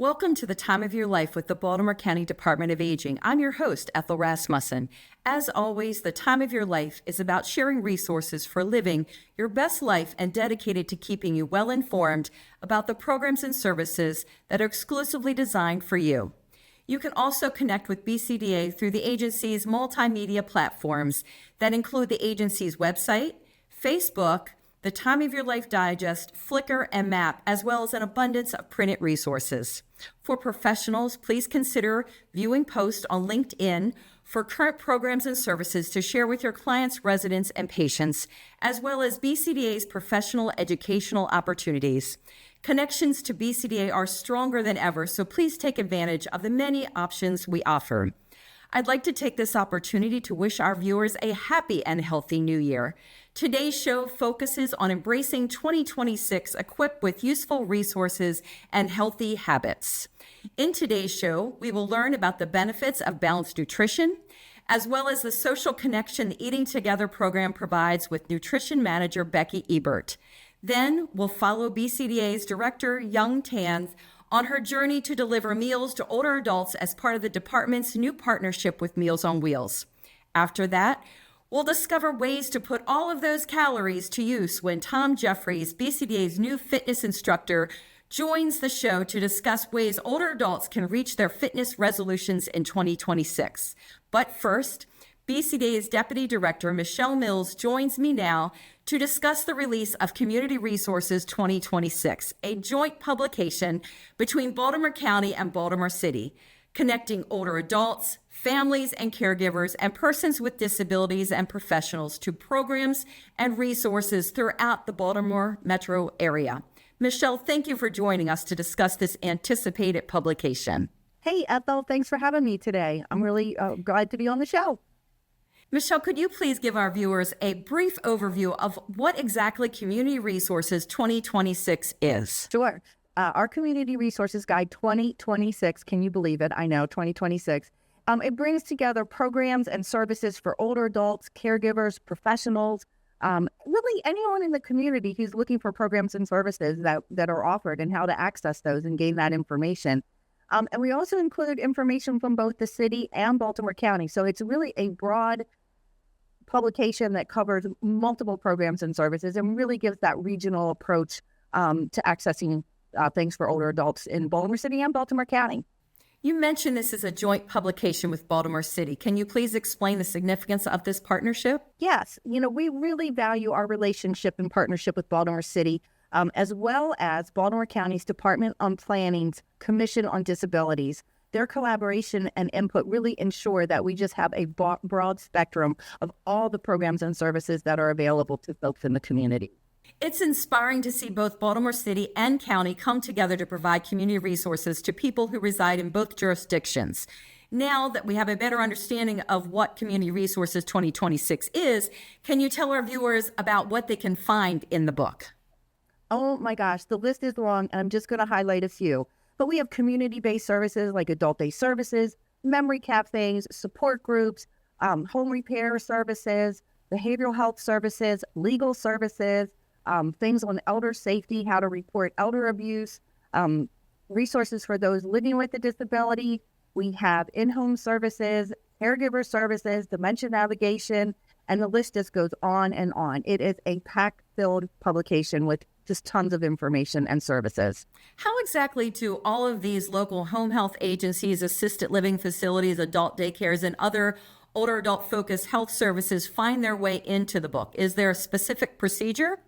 Welcome to the Time of Your Life with the Baltimore County Department of Aging. I'm your host, Ethel Rasmussen. As always, the Time of Your Life is about sharing resources for living your best life and dedicated to keeping you well informed about the programs and services that are exclusively designed for you. You can also connect with BCDA through the agency's multimedia platforms that include the agency's website, Facebook, the Time of Your Life Digest, Flickr, and Map, as well as an abundance of printed resources. For professionals, please consider viewing posts on LinkedIn for current programs and services to share with your clients, residents, and patients, as well as BCDA's professional educational opportunities. Connections to BCDA are stronger than ever, so please take advantage of the many options we offer. I'd like to take this opportunity to wish our viewers a happy and healthy new year. Today's show focuses on embracing 2026 equipped with useful resources and healthy habits. In today's show, we will learn about the benefits of balanced nutrition, as well as the social connection the Eating Together program provides with nutrition manager Becky Ebert. Then we'll follow BCDA's Director Heang K on her journey to deliver meals to older adults as part of the department's new partnership with Meals on Wheels. After that, we'll discover ways to put all of those calories to use when Tom Jeffries, BCDA's new fitness instructor, joins the show to discuss ways older adults can reach their fitness resolutions in 2026. But first, BCDA's Deputy Director Michelle Mills joins me now to discuss the release of Community Resources 2026, a joint publication between Baltimore County and Baltimore City, connecting older adults, families and caregivers, and persons with disabilities and professionals to programs and resources throughout the Baltimore metro area. Michelle, thank you for joining us to discuss this anticipated publication. Hey, Ethel, thanks for having me today. I'm really glad to be on the show. Michelle, could you please give our viewers a brief overview of what exactly Community Resources 2026 is? Sure. Our Community Resources Guide 2026, can you believe it? I know, 2026. It brings together programs and services for older adults, caregivers, professionals, really anyone in the community who's looking for programs and services that are offered and how to access those and gain that information. And we also include information from both the city and Baltimore County. So it's really a broad publication that covers multiple programs and services and really gives that regional approach to accessing things for older adults in Baltimore City and Baltimore County. You mentioned this is a joint publication with Baltimore City. Can you please explain the significance of this partnership? Yes. We really value our relationship and partnership with Baltimore City, as well as Baltimore County's Department on Planning's Commission on Disabilities. Their collaboration and input really ensure that we just have a broad spectrum of all the programs and services that are available to folks in the community. It's inspiring to see both Baltimore City and County come together to provide community resources to people who reside in both jurisdictions. Now that we have a better understanding of what Community Resources 2026 is, can you tell our viewers about what they can find in the book? Oh my gosh, the list is long, and I'm just going to highlight a few. But we have community-based services like adult day services, memory cafes, support groups, home repair services, behavioral health services, legal services, things on elder safety, how to report elder abuse, resources for those living with a disability. We have in-home services, caregiver services, dementia navigation, and the list just goes on and on. It is a pack-filled publication with just tons of information and services. How exactly do all of these local home health agencies, assisted living facilities, adult daycares, and other older adult-focused health services find their way into the book? Is there a specific procedure?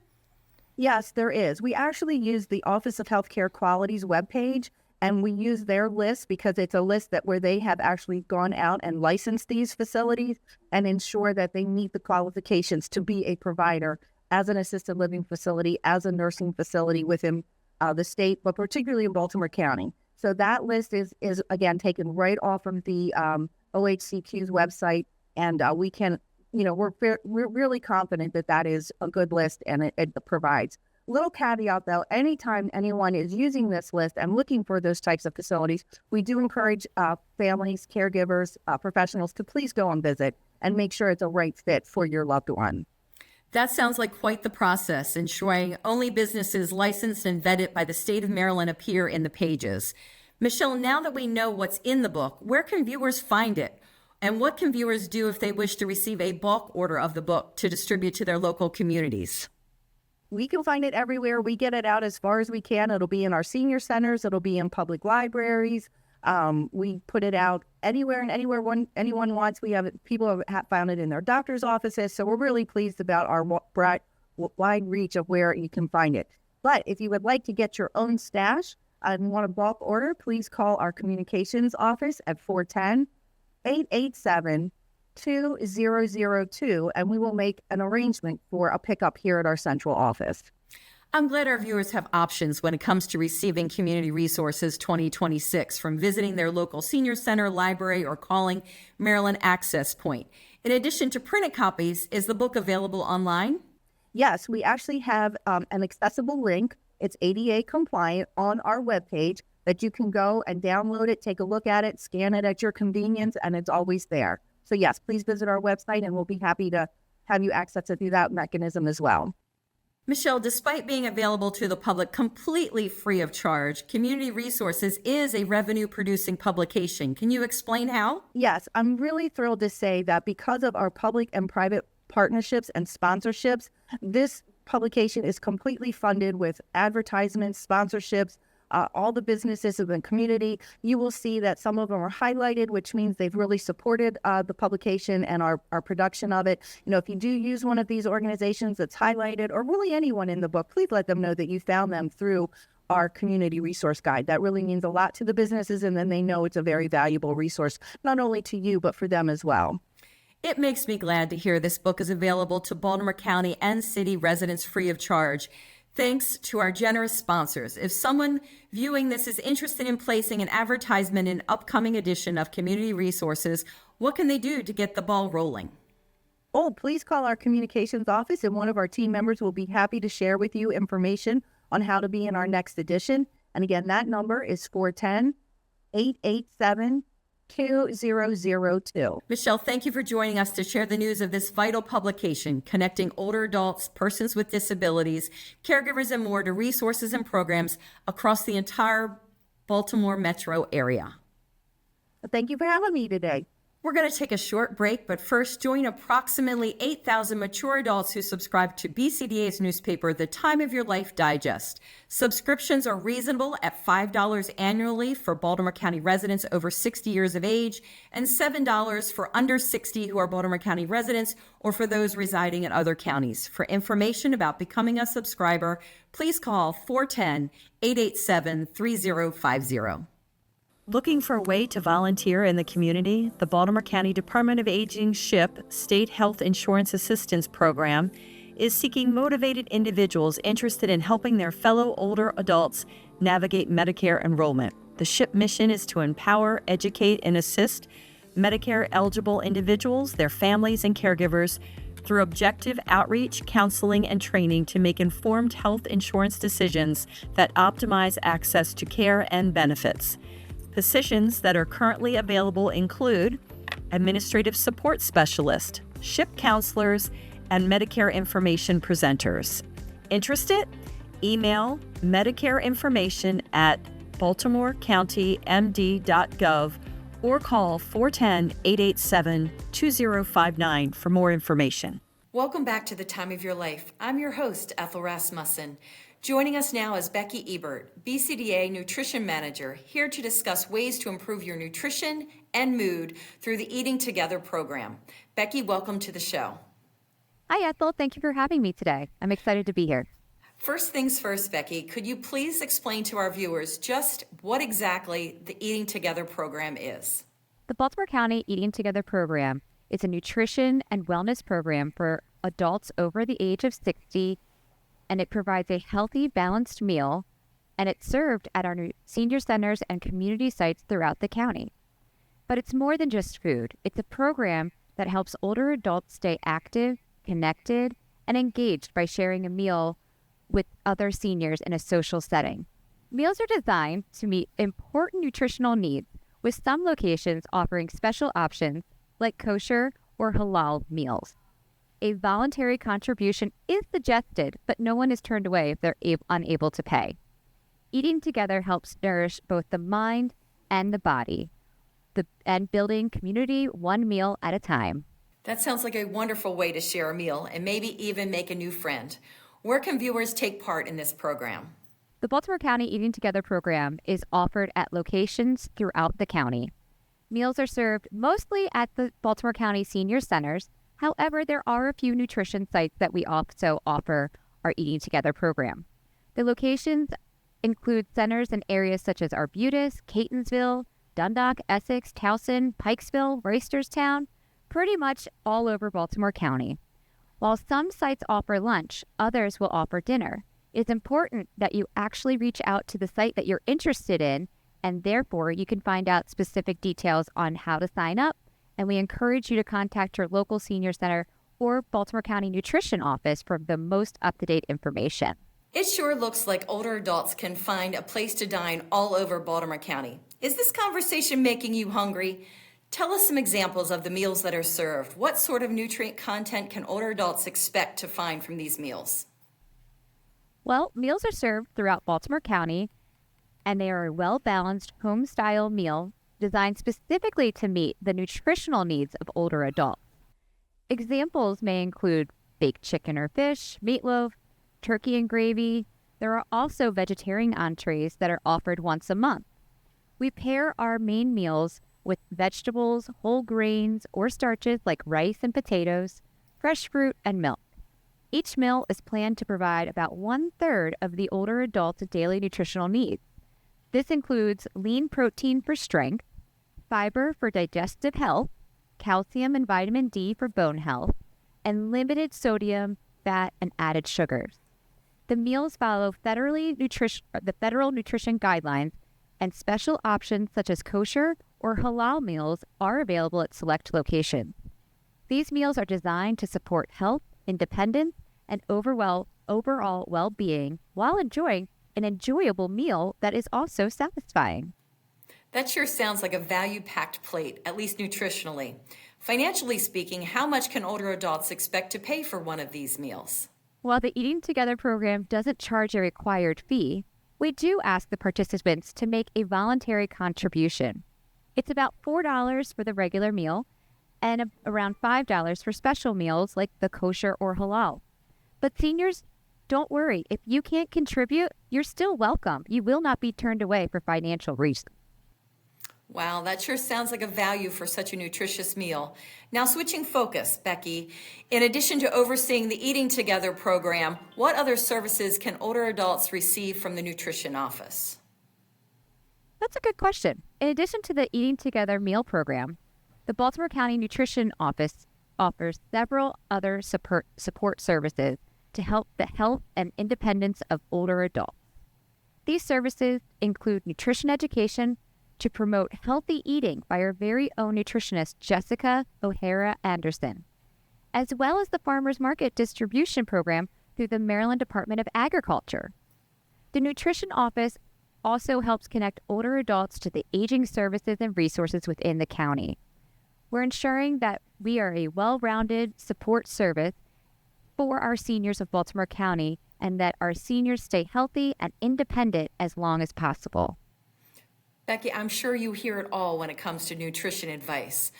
Yes, there is. We actually use the Office of Healthcare Quality's webpage, and we use their list because it's a list where they have actually gone out and licensed these facilities and ensure that they meet the qualifications to be a provider as an assisted living facility, as a nursing facility within the state, but particularly in Baltimore County. So that list is again taken right off of the OHCQ's website, and we can, we're really confident that is a good list and it provides. Little caveat though, anytime anyone is using this list and looking for those types of facilities, we do encourage families, caregivers, professionals to please go and visit and make sure it's a right fit for your loved one. That sounds like quite the process, ensuring only businesses licensed and vetted by the state of Maryland appear in the pages. Michelle, now that we know what's in the book, where can viewers find it? And what can viewers do if they wish to receive a bulk order of the book to distribute to their local communities? We can find it everywhere. We get it out as far as we can. It'll be in our senior centers. It'll be in public libraries. We put it out anywhere and anywhere anyone wants. People have found it in their doctor's offices. So we're really pleased about our wide reach of where you can find it. But if you would like to get your own stash and want a bulk order, please call our communications office at 410-887-2002, and we will make an arrangement for a pickup here at our central office. I'm glad our viewers have options when it comes to receiving Community Resources 2026, from visiting their local senior center, library, or calling Maryland Access Point. In addition to printed copies, is the book available online? Yes, we actually have an accessible link. It's ADA compliant on our webpage that you can go and download it, take a look at it, scan it at your convenience, and it's always there. So yes, please visit our website and we'll be happy to have you access it through that mechanism as well. Michelle, despite being available to the public completely free of charge, Community Resources is a revenue-producing publication. Can you explain how? Yes, I'm really thrilled to say that because of our public and private partnerships and sponsorships, this publication is completely funded with advertisements, sponsorships, all the businesses in the community. You will see that some of them are highlighted, which means they've really supported the publication and our production of it. You know, if you do use one of these organizations that's highlighted, or really anyone in the book, please let them know that you found them through our community resource guide. That really means a lot to the businesses, and then they know it's a very valuable resource, not only to you, but for them as well. It makes me glad to hear this book is available to Baltimore County and city residents free of charge, thanks to our generous sponsors. If someone viewing this is interested in placing an advertisement in an upcoming edition of Community Resources, what can they do to get the ball rolling? Oh, please call our communications office, and one of our team members will be happy to share with you information on how to be in our next edition. And again, that number is 410-887-2002. Michelle, thank you for joining us to share the news of this vital publication, connecting older adults, persons with disabilities, caregivers, and more to resources and programs across the entire Baltimore metro area. Thank you for having me today. We're going to take a short break, but first join approximately 8,000 mature adults who subscribe to BCDA's newspaper, The Time of Your Life Digest. Subscriptions are reasonable at $5 annually for Baltimore County residents over 60 years of age, and $7 for under 60 who are Baltimore County residents or for those residing in other counties. For information about becoming a subscriber, please call 410-887-3050. Looking for a way to volunteer in the community? The Baltimore County Department of Aging SHIP State Health Insurance Assistance Program is seeking motivated individuals interested in helping their fellow older adults navigate Medicare enrollment. The SHIP mission is to empower, educate, and assist Medicare-eligible individuals, their families, and caregivers through objective outreach, counseling, and training to make informed health insurance decisions that optimize access to care and benefits. Positions that are currently available include administrative support specialist, SHIP counselors, and Medicare information presenters. Interested? Email Medicare information at baltimorecountymd.gov or call 410-887-2059 for more information. Welcome back to The Time of Your Life. I'm your host, Ethel Rasmussen. Joining us now is Becky Ebert, BCDA Nutrition Manager, here to discuss ways to improve your nutrition and mood through the Eating Together program. Becky, welcome to the show. Hi, Ethel. Thank you for having me today. I'm excited to be here. First things first, Becky, could you please explain to our viewers just what exactly the Eating Together program is? The Baltimore County Eating Together program is a nutrition and wellness program for adults over the age of 60, and it provides a healthy, balanced meal, and it's served at our senior centers and community sites throughout the county. But it's more than just food. It's a program that helps older adults stay active, connected, and engaged by sharing a meal with other seniors in a social setting. Meals are designed to meet important nutritional needs, with some locations offering special options like kosher or halal meals. A voluntary contribution is suggested, but no one is turned away if they're unable to pay. Eating together helps nourish both the mind and the body, and building community one meal at a time. That sounds like a wonderful way to share a meal and maybe even make a new friend. Where can viewers take part in this program? The Baltimore County Eating Together program is offered at locations throughout the county. Meals are served mostly at the Baltimore County Senior Centers. However, there are a few nutrition sites that we also offer our Eating Together program. The locations include centers in areas such as Arbutus, Catonsville, Dundalk, Essex, Towson, Pikesville, Reisterstown, pretty much all over Baltimore County. While some sites offer lunch, others will offer dinner. It's important that you actually reach out to the site that you're interested in, and therefore you can find out specific details on how to sign up, and we encourage you to contact your local senior center or Baltimore County Nutrition Office for the most up-to-date information. It sure looks like older adults can find a place to dine all over Baltimore County. Is this conversation making you hungry? Tell us some examples of the meals that are served. What sort of nutrient content can older adults expect to find from these meals? Well, meals are served throughout Baltimore County, and they are a well-balanced home-style meal designed specifically to meet the nutritional needs of older adults. Examples may include baked chicken or fish, meatloaf, turkey and gravy. There are also vegetarian entrees that are offered once a month. We pair our main meals with vegetables, whole grains, or starches like rice and potatoes, fresh fruit, and milk. Each meal is planned to provide about 1/3 of the older adult's daily nutritional needs. This includes lean protein for strength, fiber for digestive health, calcium and vitamin D for bone health, and limited sodium, fat, and added sugars. The meals follow the federal nutrition guidelines, and special options such as kosher or halal meals are available at select locations. These meals are designed to support health, independence, and overall well-being while enjoying an enjoyable meal that is also satisfying. That sure sounds like a value-packed plate, at least nutritionally. Financially speaking, how much can older adults expect to pay for one of these meals? While the Eating Together program doesn't charge a required fee, we do ask the participants to make a voluntary contribution. It's about $4 for the regular meal and around $5 for special meals like the kosher or halal. But seniors, don't worry. If you can't contribute, you're still welcome. You will not be turned away for financial reasons. Wow, that sure sounds like a value for such a nutritious meal. Now, switching focus, Becky, in addition to overseeing the Eating Together program, what other services can older adults receive from the Nutrition Office? That's a good question. In addition to the Eating Together meal program, the Baltimore County Nutrition Office offers several other support services to help the health and independence of older adults. These services include nutrition education to promote healthy eating by our very own nutritionist, Jessica O'Hara Anderson, as well as the Farmers Market Distribution Program through the Maryland Department of Agriculture. The Nutrition Office also helps connect older adults to the aging services and resources within the county. We're ensuring that we are a well-rounded support service for our seniors of Baltimore County and that our seniors stay healthy and independent as long as possible. Becky, I'm sure you hear it all when it comes to nutrition advice.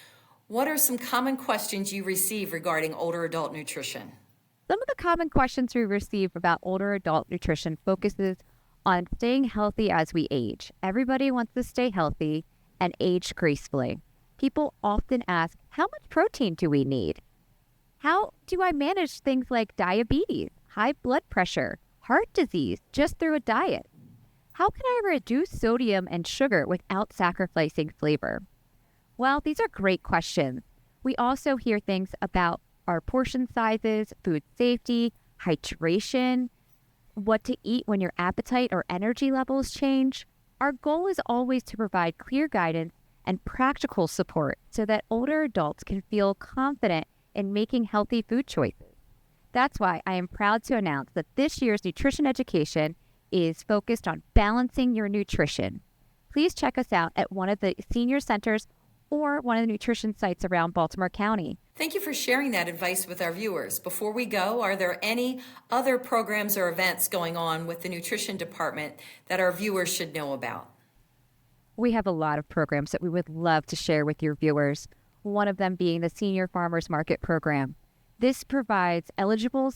What are some common questions you receive regarding older adult nutrition? Some of the common questions we receive about older adult nutrition focuses on staying healthy as we age. Everybody wants to stay healthy and age gracefully. People often ask, how much protein do we need? How do I manage things like diabetes, high blood pressure, heart disease just through a diet? How can I reduce sodium and sugar without sacrificing flavor? Well, these are great questions. We also hear things about our portion sizes, food safety, hydration, what to eat when your appetite or energy levels change. Our goal is always to provide clear guidance and practical support so that older adults can feel confident in making healthy food choices. That's why I am proud to announce that this year's nutrition education is focused on balancing your nutrition. Please check us out at one of the senior centers or one of the nutrition sites around Baltimore County. Thank you for sharing that advice with our viewers. Before we go, are there any other programs or events going on with the nutrition department that our viewers should know about? We have a lot of programs that we would love to share with your viewers, one of them being the Senior Farmers Market Program. This provides eligible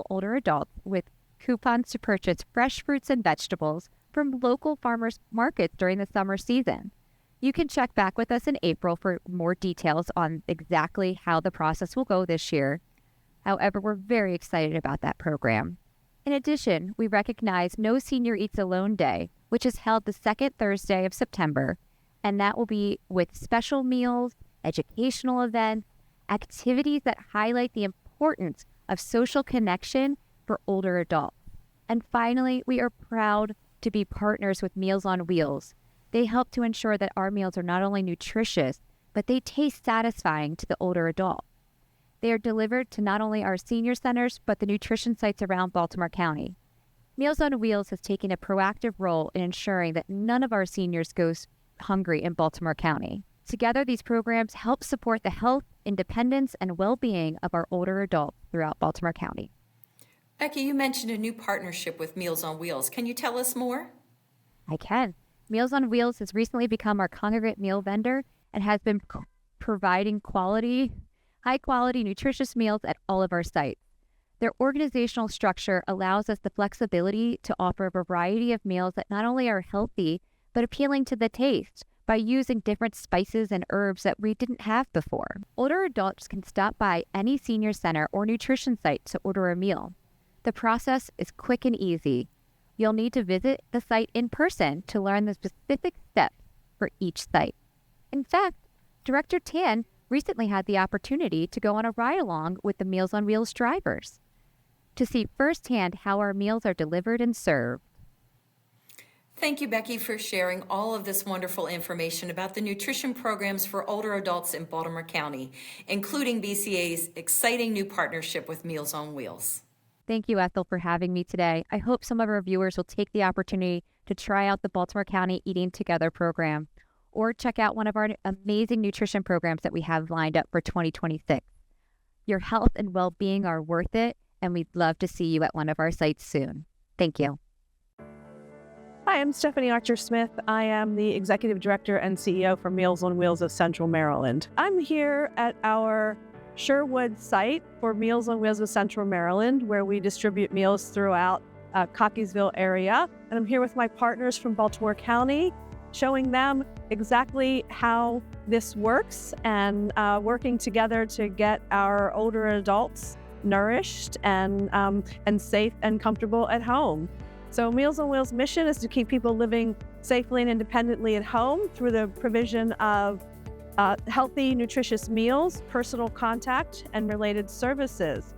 older adults with coupons to purchase fresh fruits and vegetables from local farmers markets during the summer season. You can check back with us in April for more details on exactly how the process will go this year. However, we're very excited about that program. In addition, we recognize No Senior Eats Alone Day, which is held the second Thursday of September, and that will be with special meals, educational events, activities that highlight the importance of social connection for older adults. And finally, we are proud to be partners with Meals on Wheels. They help to ensure that our meals are not only nutritious, but they taste satisfying to the older adult. They are delivered to not only our senior centers, but the nutrition sites around Baltimore County. Meals on Wheels has taken a proactive role in ensuring that none of our seniors goes hungry in Baltimore County. Together, these programs help support the health, independence, and well-being of our older adults throughout Baltimore County. Becky, you mentioned a new partnership with Meals on Wheels. Can you tell us more? I can. Meals on Wheels has recently become our congregate meal vendor and has been providing high-quality, nutritious meals at all of our sites. Their organizational structure allows us the flexibility to offer a variety of meals that not only are healthy, but appealing to the taste by using different spices and herbs that we didn't have before. Older adults can stop by any senior center or nutrition site to order a meal. The process is quick and easy. You'll need to visit the site in person to learn the specific steps for each site. In fact, Director Tan recently had the opportunity to go on a ride-along with the Meals on Wheels drivers to see firsthand how our meals are delivered and served. Thank you, Becky, for sharing all of this wonderful information about the nutrition programs for older adults in Baltimore County, including BCA's exciting new partnership with Meals on Wheels. Thank you, Ethel, for having me today. I hope some of our viewers will take the opportunity to try out the Baltimore County Eating Together program or check out one of our amazing nutrition programs that we have lined up for 2026. Your health and well-being are worth it, and we'd love to see you at one of our sites soon. Thank you. Hi, I'm Stephanie Archer-Smith. I am the Executive Director and CEO for Meals on Wheels of Central Maryland. I'm here at our Sherwood site for Meals on Wheels of Central Maryland, where we distribute meals throughout Cockeysville area. And I'm here with my partners from Baltimore County, showing them exactly how this works and working together to get our older adults nourished and safe and comfortable at home. So Meals on Wheels' mission is to keep people living safely and independently at home through the provision of healthy, nutritious meals, personal contact, and related services.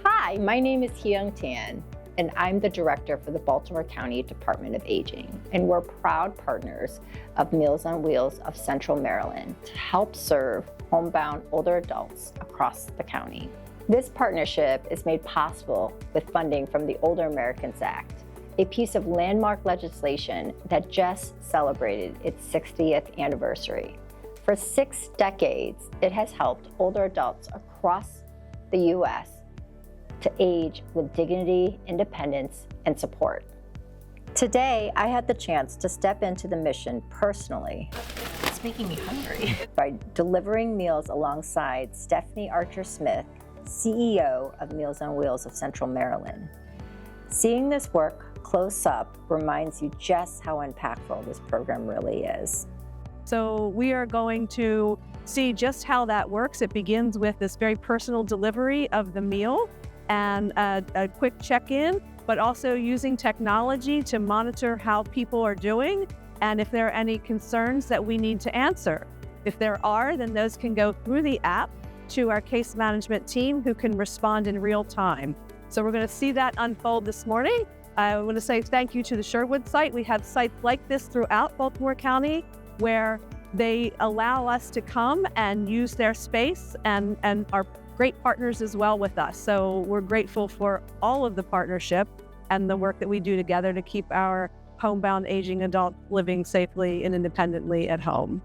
Hi, my name is Heang K, and I'm the director for the Baltimore County Department of Aging. And we're proud partners of Meals on Wheels of Central Maryland to help serve homebound older adults across the county. This partnership is made possible with funding from the Older Americans Act, a piece of landmark legislation that just celebrated its 60th anniversary. For 6 decades, it has helped older adults across the U.S. to age with dignity, independence, and support. Today, I had the chance to step into the mission personally. It's making me hungry. By delivering meals alongside Stephanie Archer-Smith, CEO of Meals on Wheels of Central Maryland. Seeing this work close up reminds you just how impactful this program really is. So we are going to see just how that works. It begins with this very personal delivery of the meal and a quick check-in, but also using technology to monitor how people are doing and if there are any concerns that we need to answer. If there are, then those can go through the app to our case management team who can respond in real time. So we're going to see that unfold this morning. I want to say thank you to the Sherwood site. We have sites like this throughout Baltimore County where they allow us to come and use their space and are great partners as well with us. So we're grateful for all of the partnership and the work that we do together to keep our homebound aging adults living safely and independently at home.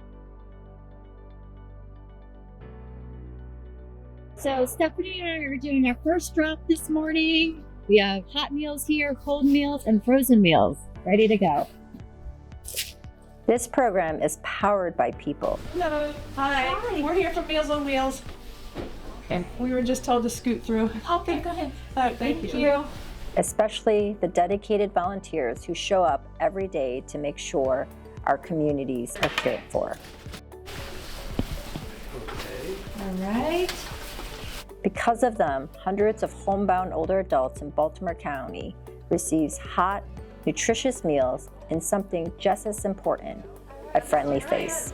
So Stephanie and I are doing our first drop this morning. We have hot meals here, cold meals, and frozen meals ready to go. This program is powered by people. Hello. Hi. We're here from Meals on Wheels. And we were just told to scoot through. Okay, go ahead. All right, thank you. Especially the dedicated volunteers who show up every day to make sure our communities are cared for. All right. Because of them, hundreds of homebound older adults in Baltimore County receives hot, nutritious meals and something just as important, a friendly face.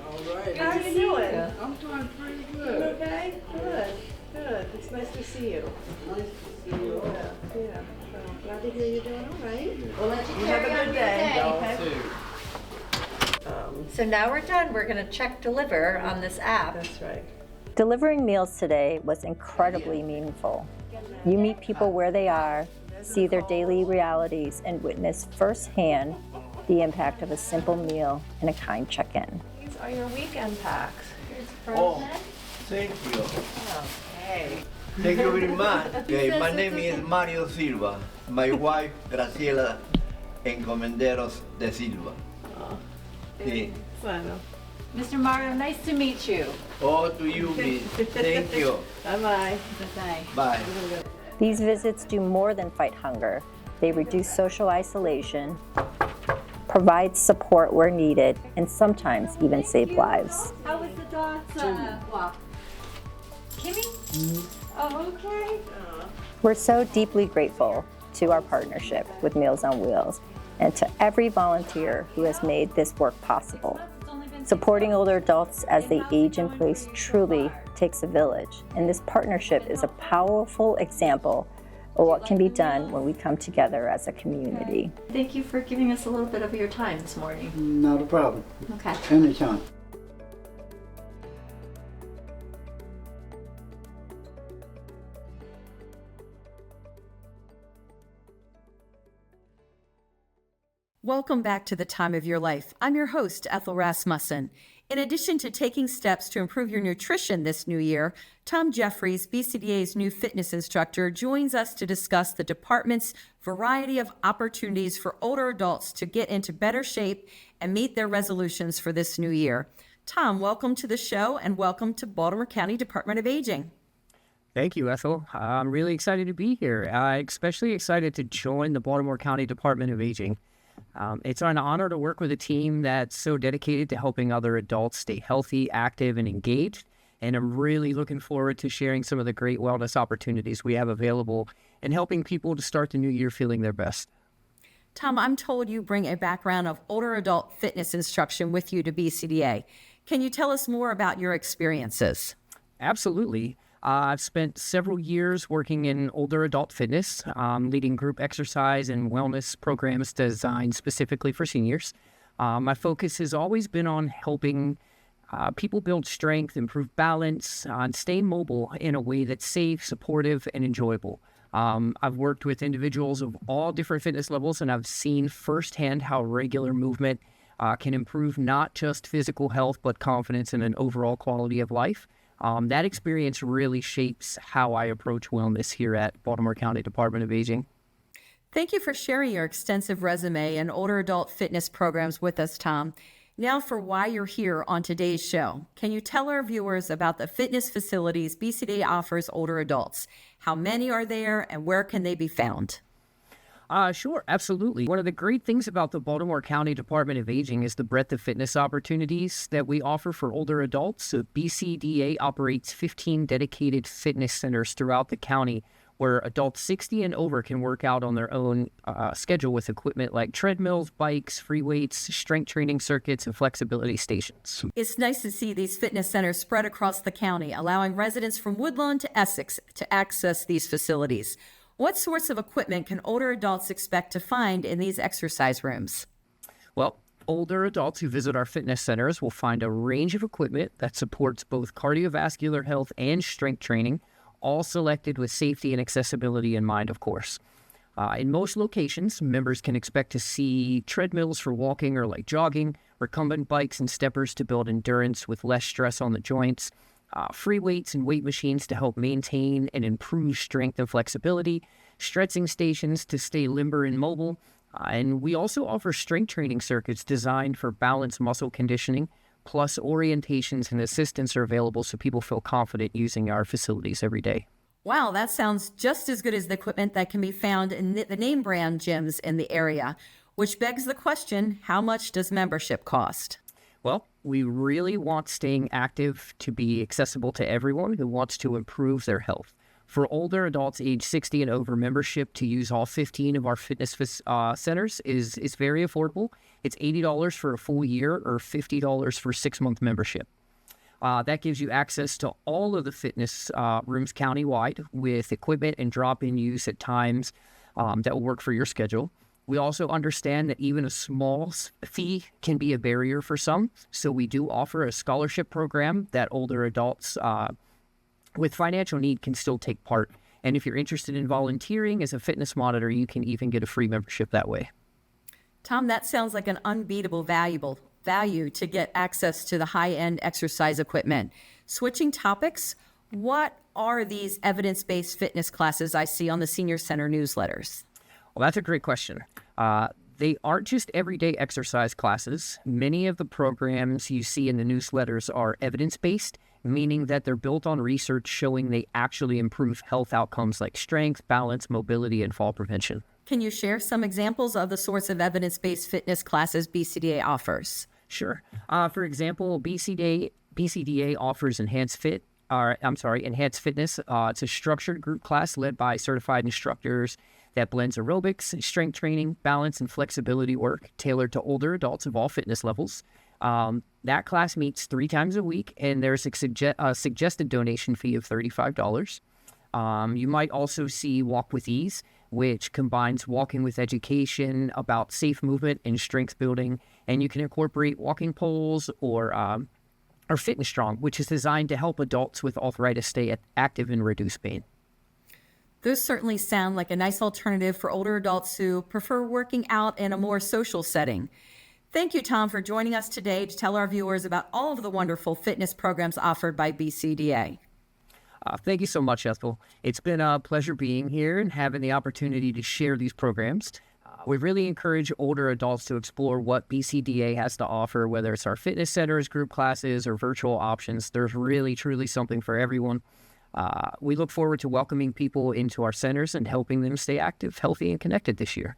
How are you doing? I'm doing pretty good. Okay? Good. Good. It's nice to see you. Nice to see you. Yeah. So glad to hear you're doing all right. We'll let you Have carry a on good your day. So now we're done. We're going to check deliver on this app. That's right. Delivering meals today was incredibly meaningful. You meet people where they are, see their daily realities, and witness firsthand the impact of a simple meal and a kind check-in. These are your weekend packs. Oh, thank you. Okay. Thank you very much. Okay, my name is Mario Silva. My wife, Graciela Encomenderos de Silva. Sí. Bueno. Mr. Mario, nice to meet you. Oh, to you, miss. Thank you. Bye-bye. Bye. Bye. These visits do more than fight hunger. They reduce social isolation, provide support where needed, and sometimes even save lives. How was the dog's walk? Kimmy? Oh, okay. We're so deeply grateful to our partnership with Meals on Wheels and to every volunteer who has made this work possible. Supporting older adults as they age in place truly takes a village, and this partnership is a powerful example of what can be done when we come together as a community. Thank you for giving us a little bit of your time this morning. Not a problem. Okay. Anytime. Welcome back to The Time of Your Life. I'm your host, Ethel Rasmussen. In addition to taking steps to improve your nutrition this new year, Tom Jeffries, BCDA's new fitness instructor, joins us to discuss the department's variety of opportunities for older adults to get into better shape and meet their resolutions for this new year. Tom, welcome to the show and welcome to Baltimore County Department of Aging. Thank you, Ethel. I'm really excited to be here. I'm especially excited to join the Baltimore County Department of Aging. It's an honor to work with a team that's so dedicated to helping other adults stay healthy, active, and engaged. And I'm really looking forward to sharing some of the great wellness opportunities we have available and helping people to start the new year feeling their best. Tom, I'm told you bring a background of older adult fitness instruction with you to BCDA. Can you tell us more about your experiences? Absolutely. I've spent several years working in older adult fitness, leading group exercise and wellness programs designed specifically for seniors. My focus has always been on helping people build strength, improve balance, and stay mobile in a way that's safe, supportive, and enjoyable. I've worked with individuals of all different fitness levels, and I've seen firsthand how regular movement can improve not just physical health, but confidence and an overall quality of life. That experience really shapes how I approach wellness here at Baltimore County Department of Aging. Thank you for sharing your extensive resume and older adult fitness programs with us, Tom. Now for why you're here on today's show. Can you tell our viewers about the fitness facilities BCDA offers older adults? How many are there and where can they be found? Sure, absolutely. One of the great things about the Baltimore County Department of Aging is the breadth of fitness opportunities that we offer for older adults. So BCDA operates 15 dedicated fitness centers throughout the county where adults 60 and over can work out on their own schedule with equipment like treadmills, bikes, free weights, strength training circuits, and flexibility stations. It's nice to see these fitness centers spread across the county, allowing residents from Woodlawn to Essex to access these facilities. What sorts of equipment can older adults expect to find in these exercise rooms? Well, older adults who visit our fitness centers will find a range of equipment that supports both cardiovascular health and strength training, all selected with safety and accessibility in mind, of course. In most locations, members can expect to see treadmills for walking or light jogging, recumbent bikes and steppers to build endurance with less stress on the joints, free weights and weight machines to help maintain and improve strength and flexibility, stretching stations to stay limber and mobile, and we also offer strength training circuits designed for balanced muscle conditioning, plus orientations and assistance are available so people feel confident using our facilities every day. Wow, that sounds just as good as the equipment that can be found in the name brand gyms in the area, which begs the question, how much does membership cost? Well, we really want staying active to be accessible to everyone who wants to improve their health. For older adults age 60 and over, membership to use all 15 of our fitness centers is very affordable. It's $80 for a full year or $50 for a 6-month membership. That gives you access to all of the fitness rooms countywide with equipment and drop-in use at times that will work for your schedule. We also understand that even a small fee can be a barrier for some, so we do offer a scholarship program that older adults with financial need can still take part. And if you're interested in volunteering as a fitness monitor, you can even get a free membership that way. Tom, that sounds like an unbeatable value to get access to the high-end exercise equipment. Switching topics, what are these evidence-based fitness classes I see on the Senior Center newsletters? Well, that's a great question. They aren't just everyday exercise classes. Many of the programs you see in the newsletters are evidence-based, meaning that they're built on research showing they actually improve health outcomes like strength, balance, mobility, and fall prevention. Can you share some examples of the sorts of evidence-based fitness classes BCDA offers? Sure. For example, BCDA offers Enhanced Fitness. It's a structured group class led by certified instructors that blends aerobics, strength training, balance, and flexibility work tailored to older adults of all fitness levels. That class meets 3 times a week, and there's a suggested donation fee of $35. You might also see Walk with Ease, which combines walking with education about safe movement and strength building, and you can incorporate walking poles or Fitness Strong, which is designed to help adults with arthritis stay active and reduce pain. Those certainly sound like a nice alternative for older adults who prefer working out in a more social setting. Thank you, Tom, for joining us today to tell our viewers about all of the wonderful fitness programs offered by BCDA. Thank you so much, Ethel. It's been a pleasure being here and having the opportunity to share these programs. We really encourage older adults to explore what BCDA has to offer, whether it's our fitness centers, group classes, or virtual options. There's really, truly something for everyone. We look forward to welcoming people into our centers and helping them stay active, healthy, and connected this year.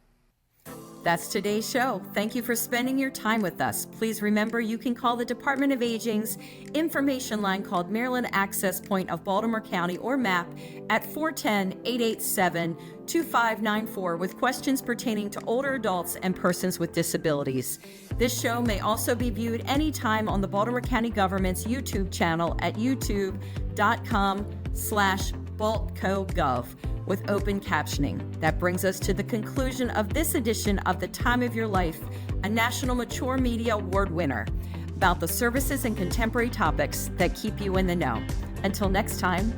That's today's show. Thank you for spending your time with us. Please remember you can call the Department of Aging's information line called Maryland Access Point of Baltimore County or MAP at 410-887-2594 with questions pertaining to older adults and persons with disabilities. This show may also be viewed anytime on the Baltimore County government's YouTube channel at youtube.com/baltcogov. with open captioning. That brings us to the conclusion of this edition of The Time of Your Life, a National Mature Media Award winner, about the services and contemporary topics that keep you in the know. Until next time,